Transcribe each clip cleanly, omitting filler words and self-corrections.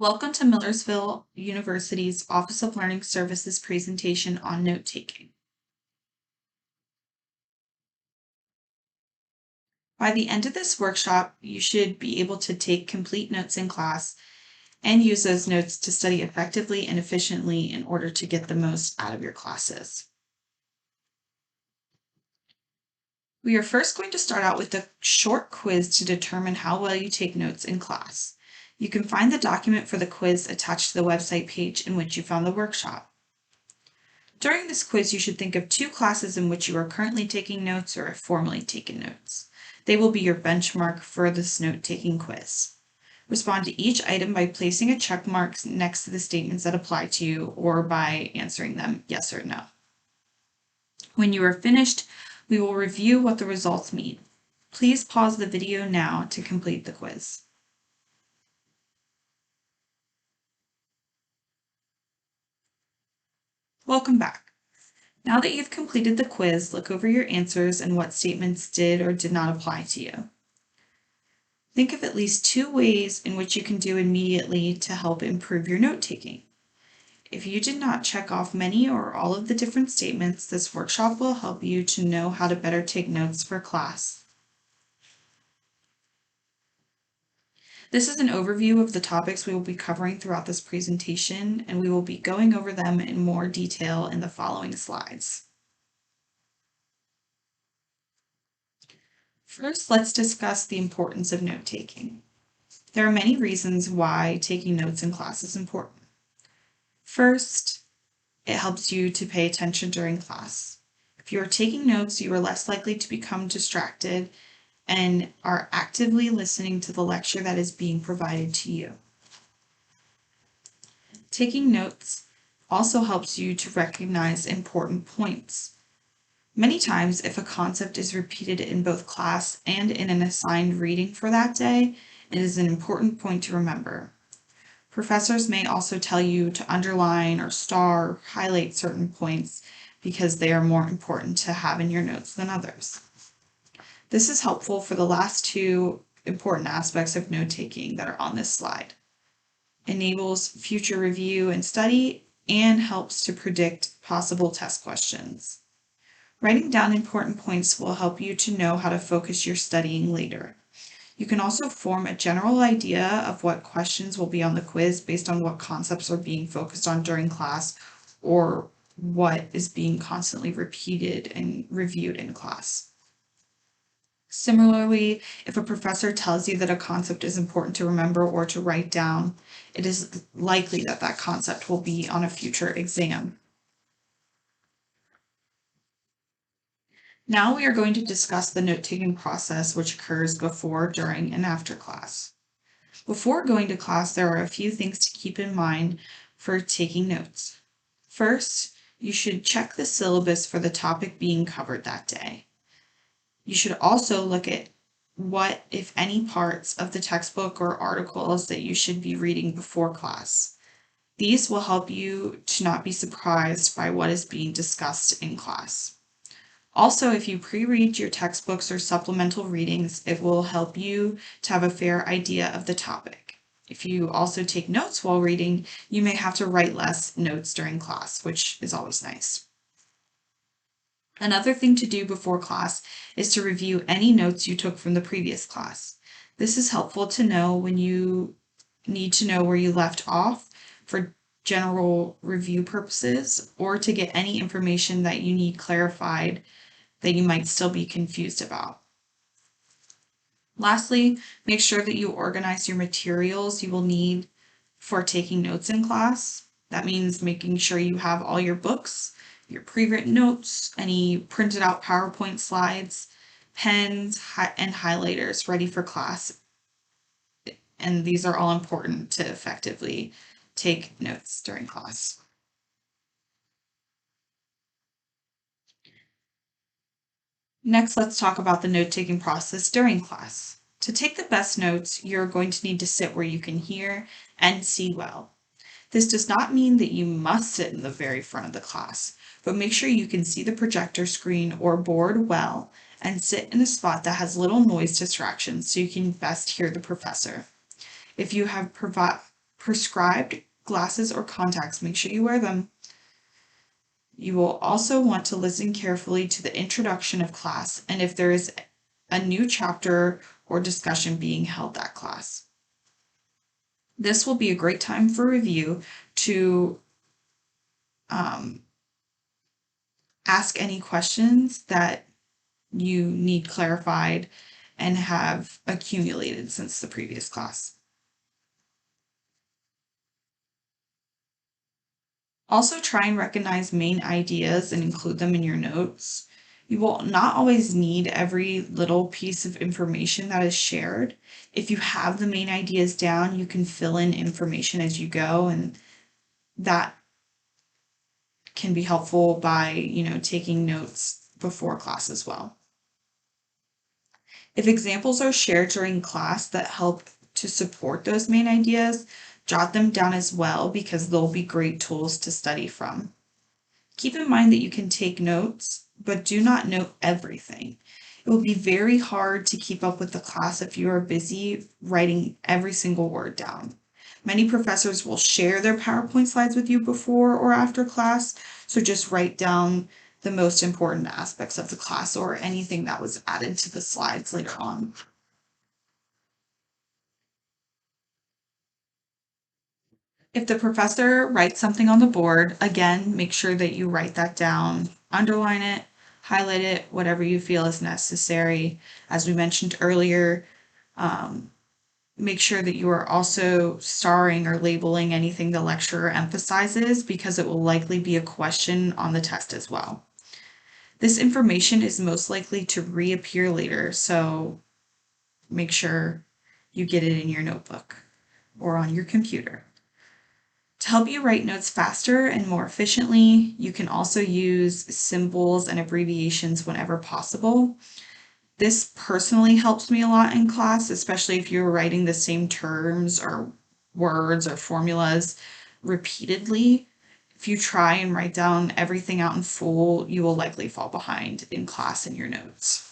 Welcome to Millersville University's Office of Learning Services presentation on note-taking. By the end of this workshop, you should be able to take complete notes in class and use those notes to study effectively and efficiently in order to get the most out of your classes. We are first going to start out with a short quiz to determine how well you take notes in class. You can find the document for the quiz attached to the website page in which you found the workshop. During this quiz, you should think of two classes in which you are currently taking notes or have formerly taken notes. They will be your benchmark for this note-taking quiz. Respond to each item by placing a check mark next to the statements that apply to you or by answering them yes or no. When you are finished, we will review what the results mean. Please pause the video now to complete the quiz. Welcome back. Now that you've completed the quiz, look over your answers and what statements did or did not apply to you. Think of at least two ways in which you can do immediately to help improve your note-taking. If you did not check off many or all of the different statements, this workshop will help you to know how to better take notes for class. This is an overview of the topics we will be covering throughout this presentation, and we will be going over them in more detail in the following slides. First, let's discuss the importance of note-taking. There are many reasons why taking notes in class is important. First, it helps you to pay attention during class. If you are taking notes, you are less likely to become distracted and are actively listening to the lecture that is being provided to you. Taking notes also helps you to recognize important points. Many times, if a concept is repeated in both class and in an assigned reading for that day, it is an important point to remember. Professors may also tell you to underline or star or highlight certain points because they are more important to have in your notes than others. This is helpful for the last two important aspects of note-taking that are on this slide. Enables future review and study and helps to predict possible test questions. Writing down important points will help you to know how to focus your studying later. You can also form a general idea of what questions will be on the quiz based on what concepts are being focused on during class or what is being constantly repeated and reviewed in class. Similarly, if a professor tells you that a concept is important to remember or to write down, it is likely that that concept will be on a future exam. Now we are going to discuss the note-taking process which occurs before, during, and after class. Before going to class, there are a few things to keep in mind for taking notes. First, you should check the syllabus for the topic being covered that day. You should also look at what, if any, parts of the textbook or articles that you should be reading before class. These will help you to not be surprised by what is being discussed in class. Also, if you pre-read your textbooks or supplemental readings, it will help you to have a fair idea of the topic. If you also take notes while reading, you may have to write less notes during class, which is always nice. Another thing to do before class is to review any notes you took from the previous class. This is helpful to know when you need to know where you left off for general review purposes or to get any information that you need clarified that you might still be confused about. Lastly, make sure that you organize your materials you will need for taking notes in class. That means making sure you have all your books, your pre-written notes, any printed out PowerPoint slides, pens, and highlighters ready for class. And these are all important to effectively take notes during class. Next, let's talk about the note-taking process during class. To take the best notes, you're going to need to sit where you can hear and see well. This does not mean that you must sit in the very front of the class, but make sure you can see the projector screen or board well and sit in a spot that has little noise distractions so you can best hear the professor. If you have prescribed glasses or contacts, make sure you wear them. You will also want to listen carefully to the introduction of class and if there is a new chapter or discussion being held that class. This will be a great time for review to ask any questions that you need clarified and have accumulated since the previous class. Also, try and recognize main ideas and include them in your notes. You will not always need every little piece of information that is shared. If you have the main ideas down, you can fill in information as you go, and that can be helpful by, taking notes before class as well. If examples are shared during class that help to support those main ideas, jot them down as well because they'll be great tools to study from. Keep in mind that you can take notes, but do not note everything. It will be very hard to keep up with the class if you are busy writing every single word down. Many professors will share their PowerPoint slides with you before or after class, so just write down the most important aspects of the class or anything that was added to the slides later on. If the professor writes something on the board, again, make sure that you write that down, underline it, highlight it, whatever you feel is necessary. As we mentioned earlier, make sure that you are also starring or labeling anything the lecturer emphasizes because it will likely be a question on the test as well. This information is most likely to reappear later, so make sure you get it in your notebook or on your computer. To help you write notes faster and more efficiently, you can also use symbols and abbreviations whenever possible. This personally helps me a lot in class, especially if you're writing the same terms or words or formulas repeatedly. If you try and write down everything out in full, you will likely fall behind in class in your notes.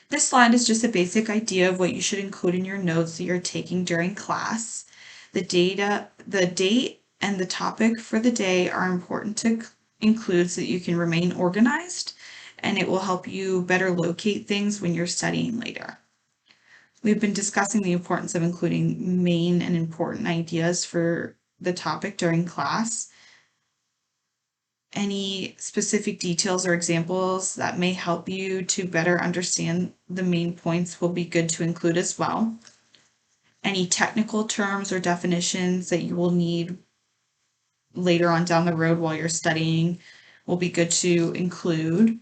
This slide is just a basic idea of what you should include in your notes that you're taking during class. The date, and the topic for the day are important to include so that you can remain organized, and it will help you better locate things when you're studying later. We've been discussing the importance of including main and important ideas for the topic during class. Any specific details or examples that may help you to better understand the main points will be good to include as well. Any technical terms or definitions that you will need later on down the road while you're studying will be good to include.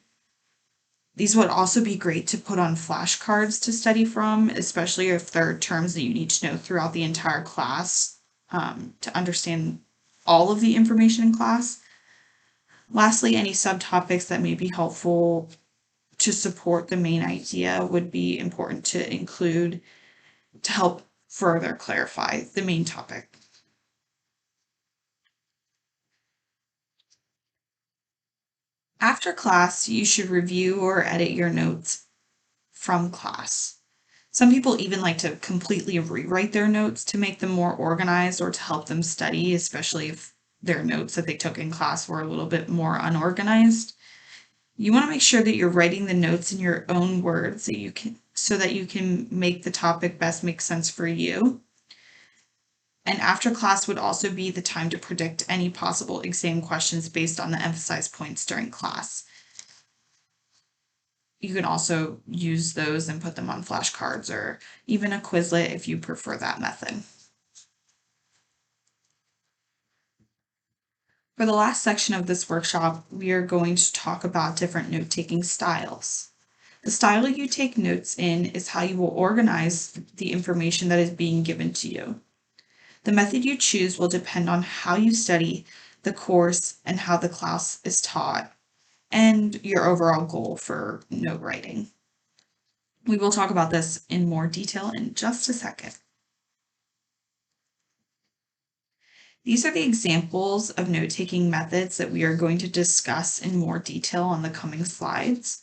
These would also be great to put on flashcards to study from, especially if there are terms that you need to know throughout the entire class to understand all of the information in class. Lastly, any subtopics that may be helpful to support the main idea would be important to include to help further clarify the main topic. After class, you should review or edit your notes from class. Some people even like to completely rewrite their notes to make them more organized or to help them study, especially if their notes that they took in class were a little bit more unorganized. You want to make sure that you're writing the notes in your own words so that you can make the topic best make sense for you. And after class would also be the time to predict any possible exam questions based on the emphasized points during class. You can also use those and put them on flashcards or even a Quizlet if you prefer that method. For the last section of this workshop, we are going to talk about different note-taking styles. The style you take notes in is how you will organize the information that is being given to you. The method you choose will depend on how you study the course and how the class is taught, and your overall goal for note writing. We will talk about this in more detail in just a second. These are the examples of note-taking methods that we are going to discuss in more detail on the coming slides.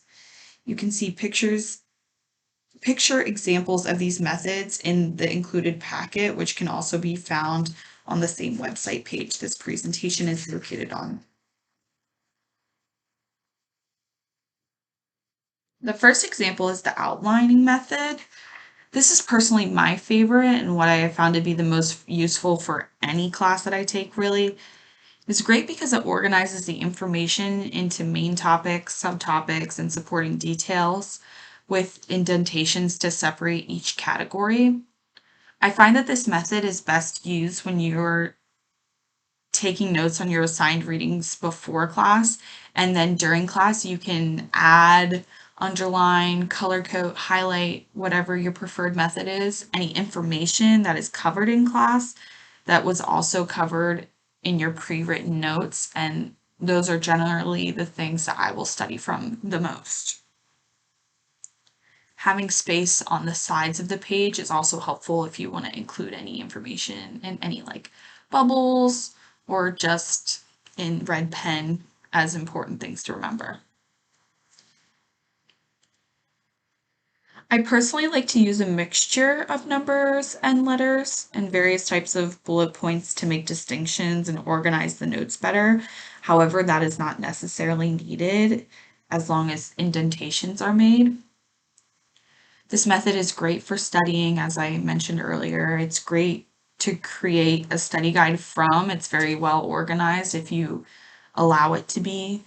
You can see pictures picture examples of these methods in the included packet, which can also be found on the same website page this presentation is located on. The first example is the outlining method. This is personally my favorite and what I have found to be the most useful for any class that I take, really. It's great because it organizes the information into main topics, subtopics, and supporting details with indentations to separate each category. I find that this method is best used when you're taking notes on your assigned readings before class, and then during class you can add, underline, color code, highlight, whatever your preferred method is, any information that is covered in class that was also covered in your pre-written notes, and those are generally the things that I will study from the most. Having space on the sides of the page is also helpful if you want to include any information in any like bubbles or just in red pen as important things to remember. I personally like to use a mixture of numbers and letters and various types of bullet points to make distinctions and organize the notes better. However, that is not necessarily needed as long as indentations are made. This method is great for studying, as I mentioned earlier. It's great to create a study guide from. It's very well organized if you allow it to be,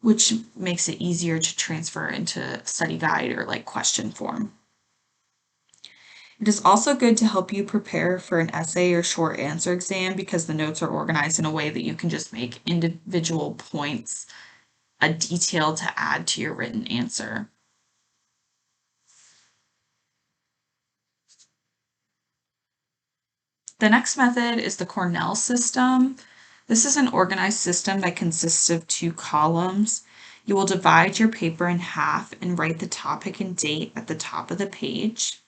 which makes it easier to transfer into study guide or like question form. It is also good to help you prepare for an essay or short answer exam because the notes are organized in a way that you can just make individual points a detail to add to your written answer. The next method is the Cornell system. This is an organized system that consists of 2 columns. You will divide your paper in half and write the topic and date at the top of the page.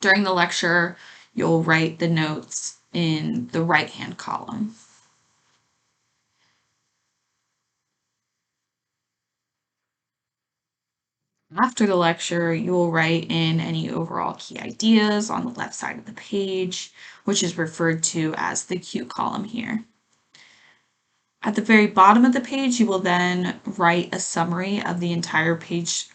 During the lecture, you'll write the notes in the right-hand column. After the lecture, you will write in any overall key ideas on the left side of the page, which is referred to as the Q column here. At the very bottom of the page, you will then write a summary of the entire page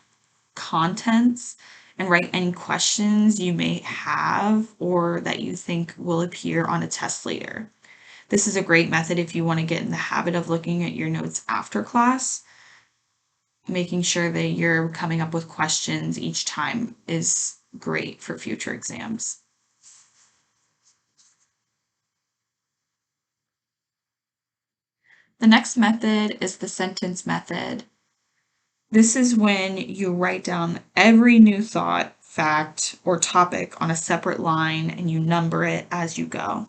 contents and write any questions you may have or that you think will appear on a test later. This is a great method if you want to get in the habit of looking at your notes after class. Making sure that you're coming up with questions each time is great for future exams. The next method is the sentence method. This is when you write down every new thought, fact, or topic on a separate line and you number it as you go.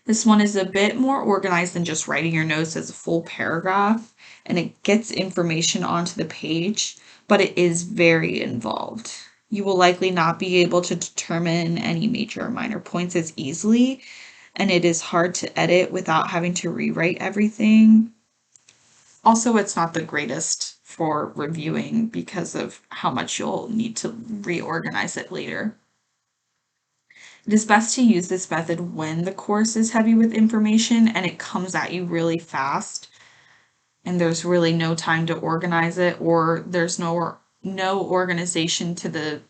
This one is a bit more organized than just writing your notes as a full paragraph, and it gets information onto the page, but it is very involved. You will likely not be able to determine any major or minor points as easily, and it is hard to edit without having to rewrite everything. Also, it's not the greatest for reviewing because of how much you'll need to reorganize it later. It is best to use this method when the course is heavy with information and it comes at you really fast and there's really no time to organize it, or there's no organization to the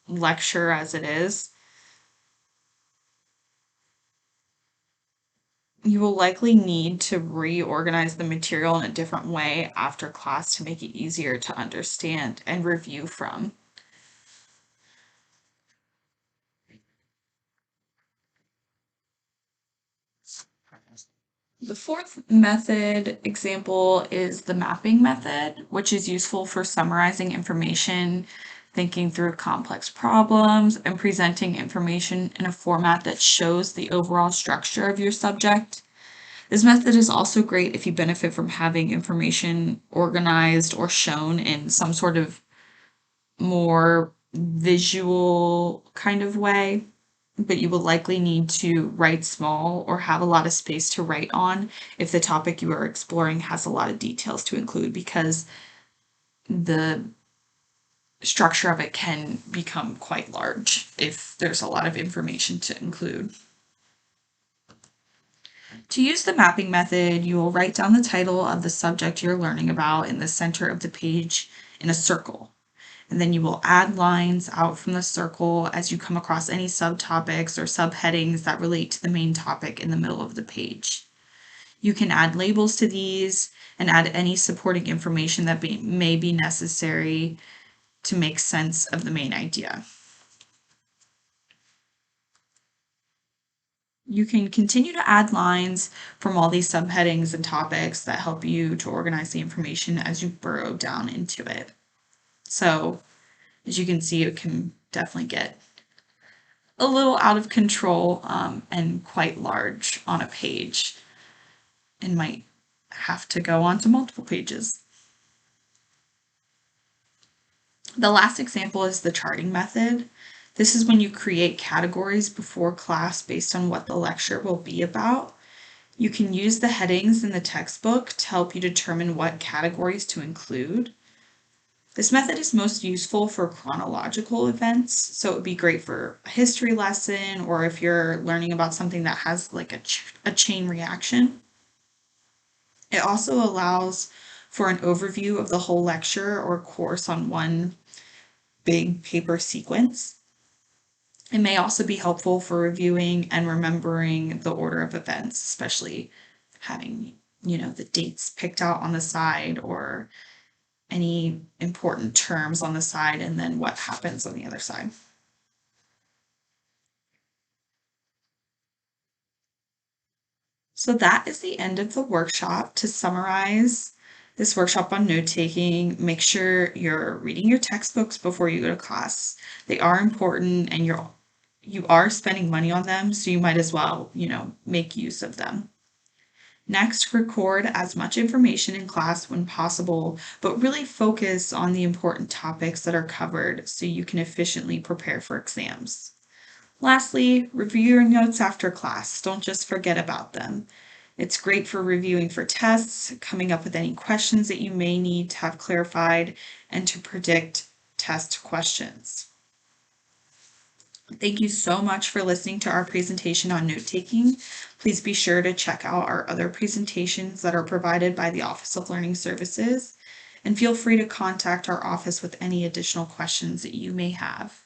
lecture as it is. You will likely need to reorganize the material in a different way after class to make it easier to understand and review from. The fourth method example is the mapping method, which is useful for summarizing information, thinking through complex problems, and presenting information in a format that shows the overall structure of your subject. This method is also great if you benefit from having information organized or shown in some sort of more visual kind of way, but you will likely need to write small or have a lot of space to write on if the topic you are exploring has a lot of details to include, because the structure of it can become quite large if there's a lot of information to include. To use the mapping method, you will write down the title of the subject you're learning about in the center of the page in a circle. And then you will add lines out from the circle as you come across any subtopics or subheadings that relate to the main topic in the middle of the page. You can add labels to these and add any supporting information that may be necessary to make sense of the main idea. You can continue to add lines from all these subheadings and topics that help you to organize the information as you burrow down into it. So, as you can see, it can definitely get a little out of control and quite large on a page and might have to go onto multiple pages. The last example is the charting method. This is when you create categories before class based on what the lecture will be about. You can use the headings in the textbook to help you determine what categories to include. This method is most useful for chronological events, so it would be great for a history lesson or if you're learning about something that has like a chain reaction. It also allows for an overview of the whole lecture or course on one big paper sequence. It may also be helpful for reviewing and remembering the order of events, especially having, the dates picked out on the side or any important terms on the side and then what happens on the other side. So that is the end of the workshop. To summarize this workshop on note taking, make sure you're reading your textbooks before you go to class. They are important and you are spending money on them, so you might as well, make use of them. Next, record as much information in class when possible, but really focus on the important topics that are covered so you can efficiently prepare for exams. Lastly, review your notes after class. Don't just forget about them. It's great for reviewing for tests, coming up with any questions that you may need to have clarified, and to predict test questions. Thank you so much for listening to our presentation on note-taking. Please be sure to check out our other presentations that are provided by the Office of Learning Services, and feel free to contact our office with any additional questions that you may have.